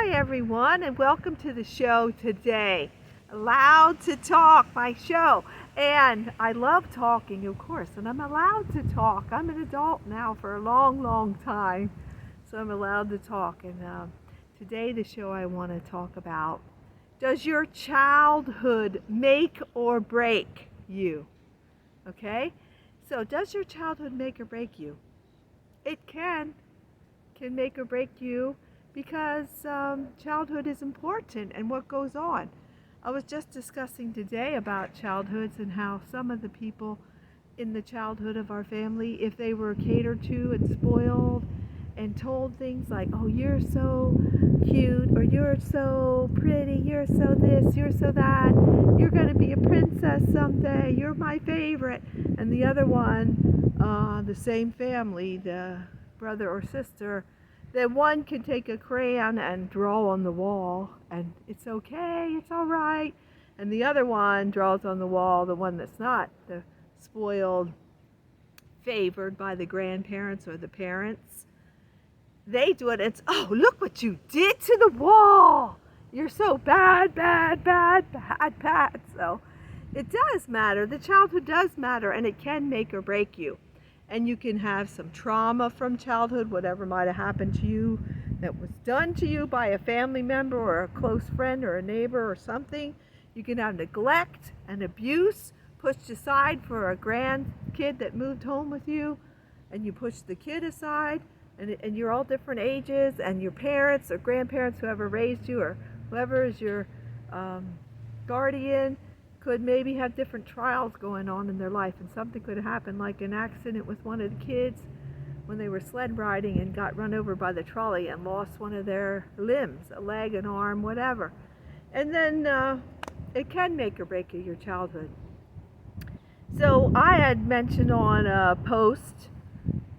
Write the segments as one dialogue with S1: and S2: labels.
S1: Hi everyone, and welcome to the show today. Allowed to Talk, my show. And I love talking, of course, and I'm allowed to talk. I'm an adult now for a long time, so I'm allowed to talk. And today the show I want to talk about, does your childhood make or break you? Okay? So does your childhood make or break you? It can make or break you because childhood is important and what goes on. I was just discussing today about childhoods and how some of the people in the childhood of our family, if they were catered to and spoiled and told things like, oh, you're so cute, or you're so pretty, you're so this, you're so that, you're going to be a princess someday, you're my favorite. And the other one, the same family, the brother or sister, then one can take a crayon and draw on the wall and it's okay, it's all right. And the other one draws on the wall, the one that's not the spoiled, favored by the grandparents or the parents. They do it, it's, oh, look what you did to the wall. You're so bad. So it does matter. The childhood does matter, and it can make or break you. And you can have some trauma from childhood, whatever might have happened to you that was done to you by a family member or a close friend or a neighbor or something. You can have neglect and abuse pushed aside for a grandkid that moved home with you, and you push the kid aside, and you're all different ages, and your parents or grandparents, whoever raised you or whoever is your guardian, could maybe have different trials going on in their life, and something could happen, like an accident with one of the kids when they were sled riding and got run over by the trolley and lost one of their limbs, a leg, an arm, whatever. And then it can make or break your childhood. So I had mentioned on a post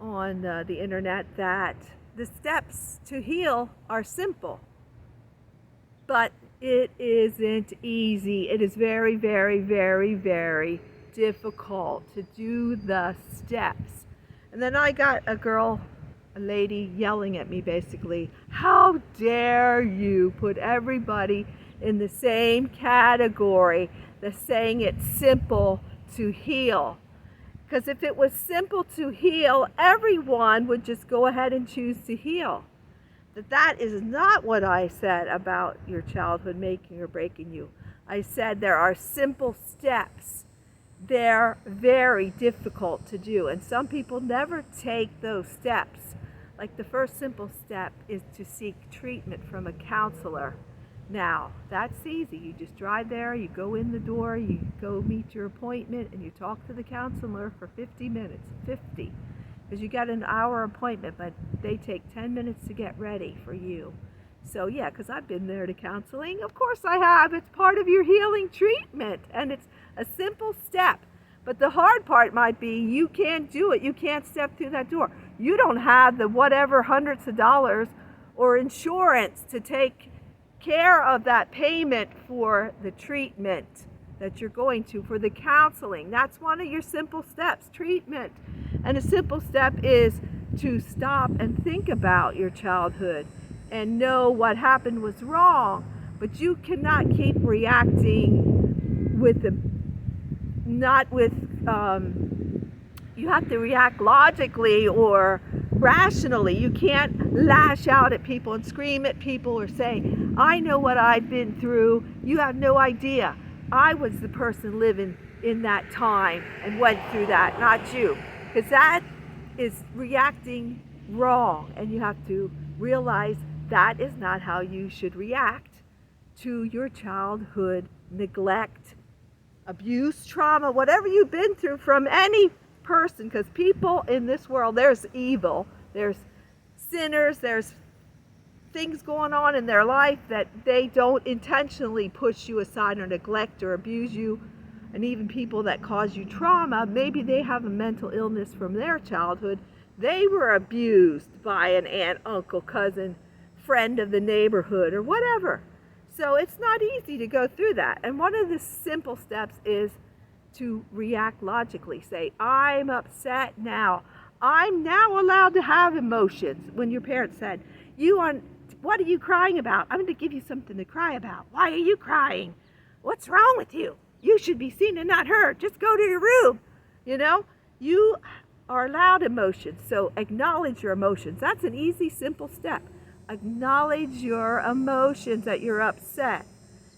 S1: on the internet that the steps to heal are simple, but it isn't easy. It is very difficult to do the steps. And then I got a lady yelling at me basically, how dare you put everybody in the same category, the saying it's simple to heal. Because if it was simple to heal, everyone would just go ahead and choose to heal. That is not what I said about your childhood making or breaking you. I said there are simple steps. They're very difficult to do, and some people never take those steps. Like the first simple step is to seek treatment from a counselor. Now, that's easy. You just drive there, you go in the door, you go meet your appointment, and you talk to the counselor for 50 minutes. 50. Because you got an hour appointment, but they take 10 minutes to get ready for you. So yeah, because I've been there to counseling. Of course I have. It's part of your healing treatment, and it's a simple step. But the hard part might be you can't do it. You can't step through that door. You don't have the whatever hundreds of dollars or insurance to take care of that payment for the treatment that you're going to, for the counseling. That's one of your simple steps, treatment. And a simple step is to stop and think about your childhood and know what happened was wrong. But you cannot keep reacting with you have to react logically or rationally. You can't lash out at people and scream at people or say, I know what I've been through. You have no idea. I was the person living in that time and went through that, not you. Because that is reacting wrong, and you have to realize that is not how you should react to your childhood neglect, abuse, trauma, whatever you've been through from any person. Because people in this world, there's evil, there's sinners, there's things going on in their life that they don't intentionally push you aside or neglect or abuse you. And even people that cause you trauma, maybe they have a mental illness from their childhood. They were abused by an aunt, uncle, cousin, friend of the neighborhood, or whatever. So it's not easy to go through that. And one of the simple steps is to react logically. Say, I'm upset now. I'm now allowed to have emotions. When your parents said, What are you crying about? I'm going to give you something to cry about. Why are you crying? What's wrong with you? You should be seen and not heard. Just go to your room. You are allowed emotions, so acknowledge your emotions. That's an easy, simple step. Acknowledge your emotions, that you're upset,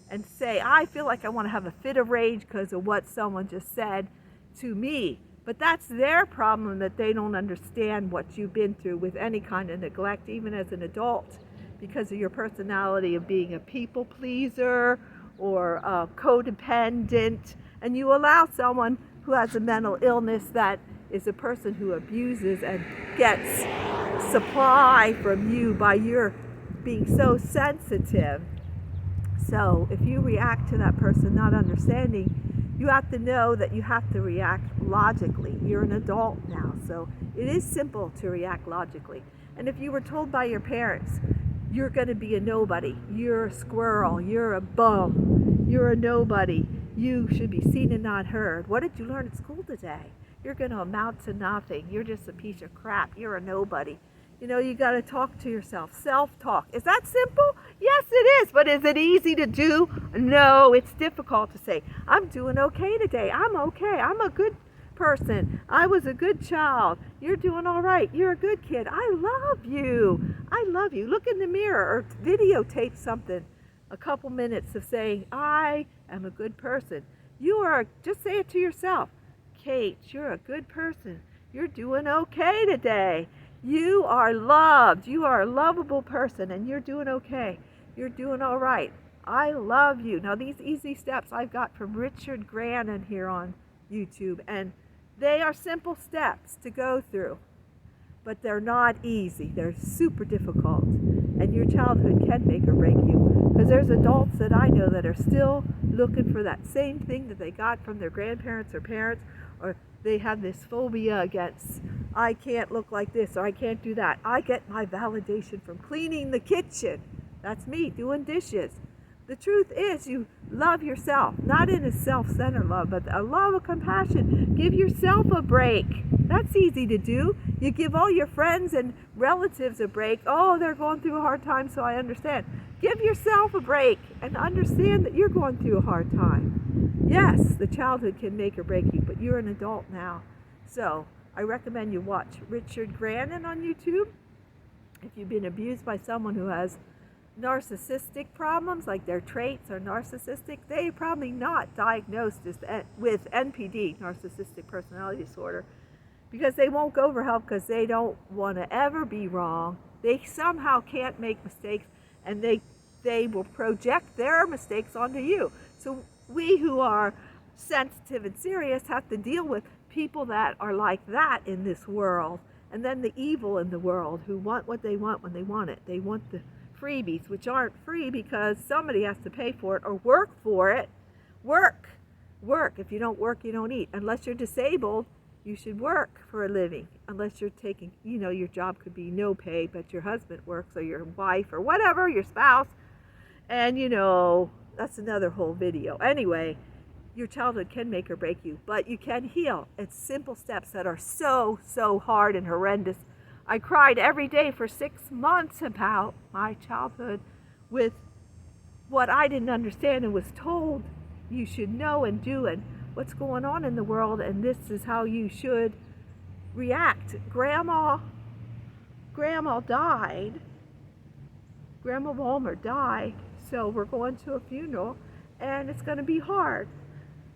S1: and say, I feel like I want to have a fit of rage because of what someone just said to me. But that's their problem, that they don't understand what you've been through with any kind of neglect, even as an adult, because of your personality of being a people pleaser or a codependent. And you allow someone who has a mental illness, that is a person who abuses and gets supply from you by your being so sensitive. So if you react to that person not understanding, you have to know that you have to react logically. You're an adult now, so it is simple to react logically. And if you were told by your parents, you're going to be a nobody, you're a squirrel, you're a bum, you're a nobody, you should be seen and not heard. What did you learn at school today? You're going to amount to nothing. You're just a piece of crap. You're a nobody. You got to talk to yourself. Self-talk. Is that simple? Yes, it is. But is it easy to do? No, it's difficult to say, I'm doing okay today. I'm okay. I'm a good person. I was a good child. You're doing all right. You're a good kid. I love you. I love you. Look in the mirror or videotape something. A couple minutes of saying, I am a good person. Just say it to yourself. Kate, you're a good person. You're doing okay today. You are loved. You are a lovable person, and you're doing okay. You're doing all right. I love you. Now, these easy steps I've got from Richard Grannon here on YouTube, and they are simple steps to go through, but they're not easy. They're super difficult, and your childhood can make or break you, because there's adults that I know that are still looking for that same thing that they got from their grandparents or parents, or they have this phobia against, I can't look like this, or I can't do that. I get my validation from cleaning the kitchen. That's me, doing dishes. The truth is, you love yourself, not in a self-centered love, but a love of compassion. Give yourself a break. That's easy to do. You give all your friends and relatives a break. Oh, they're going through a hard time, so I understand. Give yourself a break and understand that you're going through a hard time. Yes, the childhood can make or break you, but you're an adult now. So I recommend you watch Richard Grannon on YouTube. If you've been abused by someone who has narcissistic problems, like their traits are narcissistic, they're probably not diagnosed with NPD, narcissistic personality disorder, because they won't go for help because they don't want to ever be wrong. They somehow can't make mistakes, and they will project their mistakes onto you. So we who are sensitive and serious have to deal with people that are like that in this world, and then the evil in the world who want what they want when they want it. They want the freebies, which aren't free because somebody has to pay for it or work for it. Work. If you don't work, you don't eat. Unless you're disabled, you should work for a living. Unless you're taking, your job could be no pay, but your husband works, or your wife, or whatever, your spouse. And that's another whole video. Anyway, your childhood can make or break you, but you can heal. It's simple steps that are so, so hard and horrendous. I cried every day for 6 months about my childhood with what I didn't understand and was told you should know and do, and what's going on in the world, and this is how you should react. Grandma died. Grandma Walmer died, so we're going to a funeral, and it's going to be hard.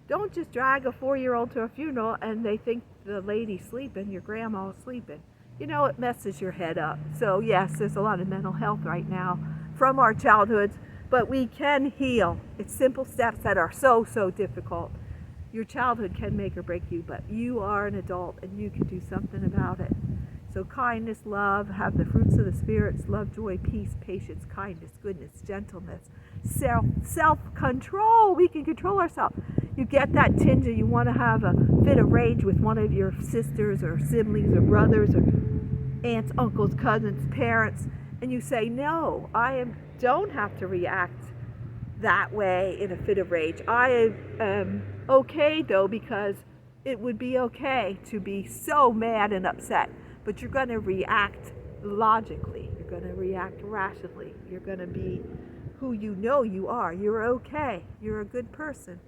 S1: Don't just drag a 4-year-old to a funeral and they think the lady's sleeping, your grandma's sleeping. It messes your head up. So yes, there's a lot of mental health right now from our childhoods, but we can heal. It's simple steps that are so, so difficult. Your childhood can make or break you, but you are an adult and you can do something about it. So kindness, love, have the fruits of the spirits, love, joy, peace, patience, kindness, goodness, gentleness, self-control. We can control ourselves. You get that tinge and you want to have a fit of rage with one of your sisters or siblings or brothers or aunts, uncles, cousins, parents, and you say, no, don't have to react that way in a fit of rage. I am okay though, because it would be okay to be so mad and upset, but you're going to react logically. You're You're going to react rationally. You're going to be who you know you are. You're okay. You're a good person.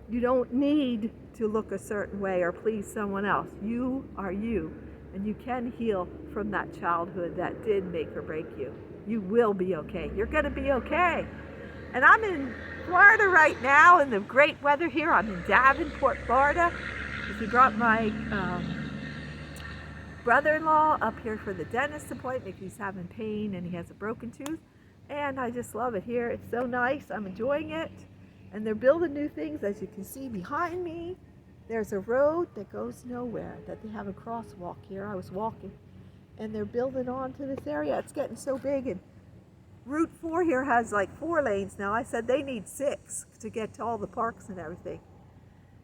S1: You don't need to look a certain way or please someone else. You are you, and you can heal from that childhood that did make or break you. You will be okay. You're going to be okay. And I'm in Florida right now in the great weather here. I'm in Davenport, Florida. We brought my brother-in-law up here for the dentist appointment because he's having pain and he has a broken tooth. And I just love it here. It's so nice. I'm enjoying it. And they're building new things, as you can see behind me. There's a road that goes nowhere, that they have a crosswalk here. I was walking, and they're building onto this area. It's getting so big, and Route 4 here has like 4 lanes now. I said they need 6 to get to all the parks and everything.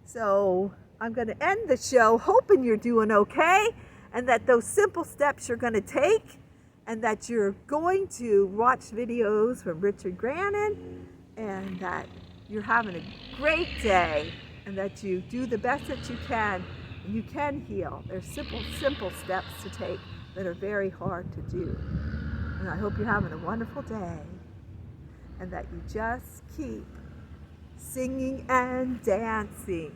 S1: So I'm going to end the show hoping you're doing okay, and that those simple steps you're going to take, and that you're going to watch videos from Richard Grannon, and that you're having a great day, and that you do the best that you can, and you can heal. There's simple steps to take that are very hard to do. And I hope you're having a wonderful day, and that you just keep singing and dancing.